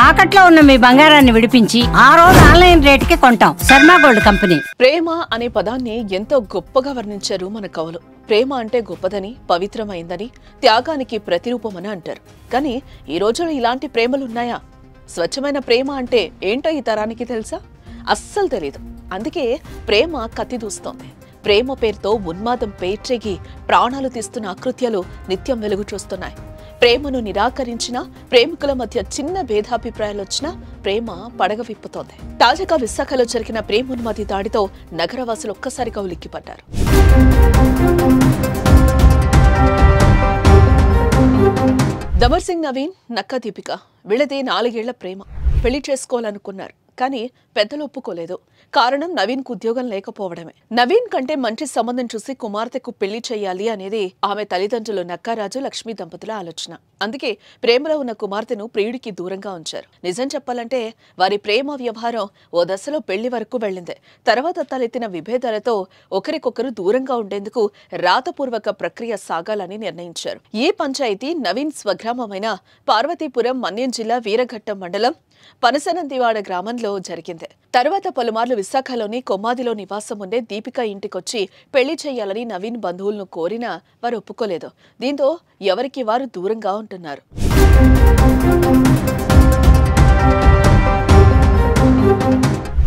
తాకట్లో ఉన్న మీ బంగారాన్ని విడిపించి ఆ రోజు ఆన్లైన్ రేటుకి కొంటాం. Sharma gold company. ప్రేమ అనే పదాన్ని ఎంతో గొప్పగా వర్ణించారు మన కవులు. ప్రేమ అంటే గొప్పదని, పవిత్రమైందని, త్యాగానికి ప్రతిరూపమని అంటారు. కానీ ఈ రోజుల్లో ఇలాంటి ప్రేమలున్నాయా? స్వచ్ఛమైన ప్రేమ అంటే ఏంటో ఈ తరానికి తెలుసా? అస్సలు తెలీదు. అందుకే ప్రేమ కత్తి దూస్తోంది. ప్రేమ పేరుతో ఉన్మాదం పేర్చెగి ప్రాణాలు తీస్తున్న అకృత్యాలు నిత్యం వెలుగు చూస్తున్నాయి. ప్రేమను నిరాకరించినా, ప్రేమికుల మధ్య చిన్న భేదాభిప్రాయాలు వచ్చినా ప్రేమ పడగ విప్పుతోంది. తాజాగా విశాఖలో జరిగిన ప్రేమోన్మాది దాడితో నగరవాసులు ఒక్కసారిగా ఉలిక్కిపడ్డారు. దమర్ సింగ్ నవీన్, నక్కా దీపిక వీళ్ళది 4 ఏళ్ల ప్రేమ. పెళ్లి చేసుకోవాలనుకున్నారు, కానీ పెద్దలు ఒప్పుకోలేదు. కారణం నవీన్కు ఉద్యోగం లేకపోవడమే. నవీన్ కంటే మంచి సంబంధం చూసి కుమార్తెకు పెళ్లి చేయాలి అనేది ఆమె తల్లిదండ్రులు నక్కారాజు, లక్ష్మీ దంపతుల ఆలోచన. అందుకే ప్రేమలో ఉన్న కుమార్తెను ప్రియుడికి దూరంగా ఉంచారు. నిజం చెప్పాలంటే వారి ప్రేమ వ్యవహారం ఓ దశలో పెళ్లి వరకు వెళ్ళింది. తర్వాత తలెత్తిన విభేదాలతో ఒకరికొకరు దూరంగా ఉండేందుకు రాతపూర్వక ప్రక్రియ సాగాలని నిర్ణయించారు. ఈ పంచాయతీ నవీన్ స్వగ్రామమైన పార్వతీపురం, మన్యం జిల్లా వీరఘట్టం మండలం పనసనందివాడ గ్రామంలో జరిగింది. తర్వాత పలుమార్లు విశాఖలోని కొమ్మాదిలో నివాసం ఉండే దీపిక ఇంటికొచ్చి పెళ్లి చేయాలని నవీన్ బంధువులను కోరినా వారు ఒప్పుకోలేదు. దీంతో ఎవరికి వారు దూరంగా ఉంటున్నారు.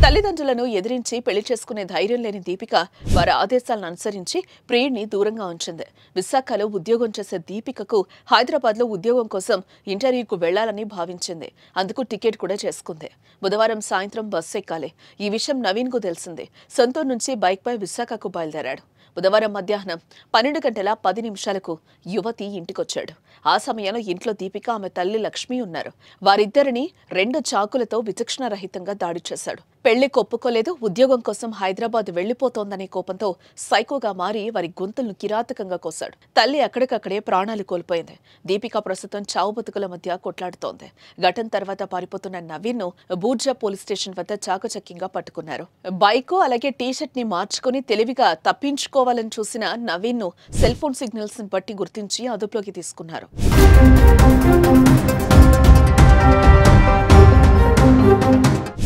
తల్లిదండ్రులను ఎదిరించి పెళ్లి చేసుకునే ధైర్యం లేని దీపిక వారి ఆదేశాలను అనుసరించి ప్రియుడిని దూరంగా ఉంచింది. విశాఖలో ఉద్యోగం చేసే దీపికకు హైదరాబాద్లో ఉద్యోగం కోసం ఇంటర్వ్యూకు వెళ్లాలని భావించింది. అందుకు టికెట్ కూడా చేసుకుంది. బుధవారం సాయంత్రం బస్సు ఎక్కాలి. ఈ విషయం నవీన్కు తెలిసింది. సొంతూరు నుంచి బైక్పై విశాఖకు బయలుదేరాడు. బుధవారం మధ్యాహ్నం 12:10 యువతి ఇంటికొచ్చాడు. ఆ సమయంలో ఇంట్లో దీపిక, ఆమె తల్లి లక్ష్మి ఉన్నారు. వారిద్దరిని 2 చాకులతో విచక్షణారహితంగా దాడి చేశాడు. పెళ్లి కొప్పుకోలేదు, ఉద్యోగం కోసం హైదరాబాద్ వెళ్లిపోతోందనే కోపంతో సైకోగా మారి వారి గొంతులను కిరాతకంగా కోశాడు. తల్లి అక్కడికక్కడే ప్రాణాలు కోల్పోయింది. దీపిక ప్రస్తుతం చావు బతుకుల మధ్య కొట్లాడుతోంది. ఘటన తర్వాత పారిపోతున్న నవీన్ ను బూర్జా పోలీస్ స్టేషన్ వద్ద చాకచక్యంగా పట్టుకున్నారు. బైక్ అలాగే టీషర్ట్ ని మార్చుకుని తెలివిగా తప్పించుకోవాలని చూసిన నవీన్ ను సెల్ ఫోన్ సిగ్నల్స్ ని బట్టి గుర్తించి అదుపులోకి తీసుకున్నారు.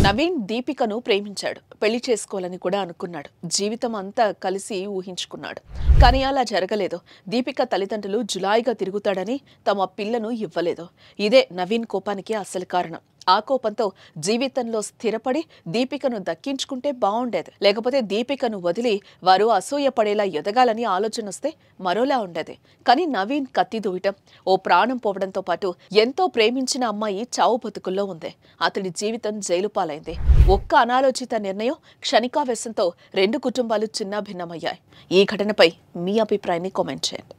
నవీన్ దీపికను ప్రేమించాడు. పెళ్లి చేసుకోవాలని కూడా అనుకున్నాడు. జీవితం అంతా కలిసి ఊహించుకున్నాడు. కానీ అలా జరగలేదు. దీపిక తల్లిదండ్రులు జులాయిగా తిరుగుతాడని తమ పిల్లను ఇవ్వలేదు. ఇదే నవీన్ కోపానికి అసలు కారణం. ఆ కోపంతో జీవితంలో స్థిరపడి దీపికను దక్కించుకుంటే బాగుండేది. లేకపోతే దీపికను వదిలి వారు అసూయపడేలా ఎదగాలని ఆలోచన వస్తే మరోలా ఉండేది. కానీ నవీన్ కత్తి దూయటం, ఓ ప్రాణం పోవడంతో పాటు ఎంతో ప్రేమించిన అమ్మాయి చావు బతుకుల్లో ఉంది. అతడి జీవితం జైలు పాలైంది. ఒక్క అనాలోచిత నిర్ణయం, క్షణికావేశంతో 2 కుటుంబాలు చిన్నాభిన్నమయ్యాయి. ఈ ఘటనపై మీ అభిప్రాయాన్ని కామెంట్ చేయండి.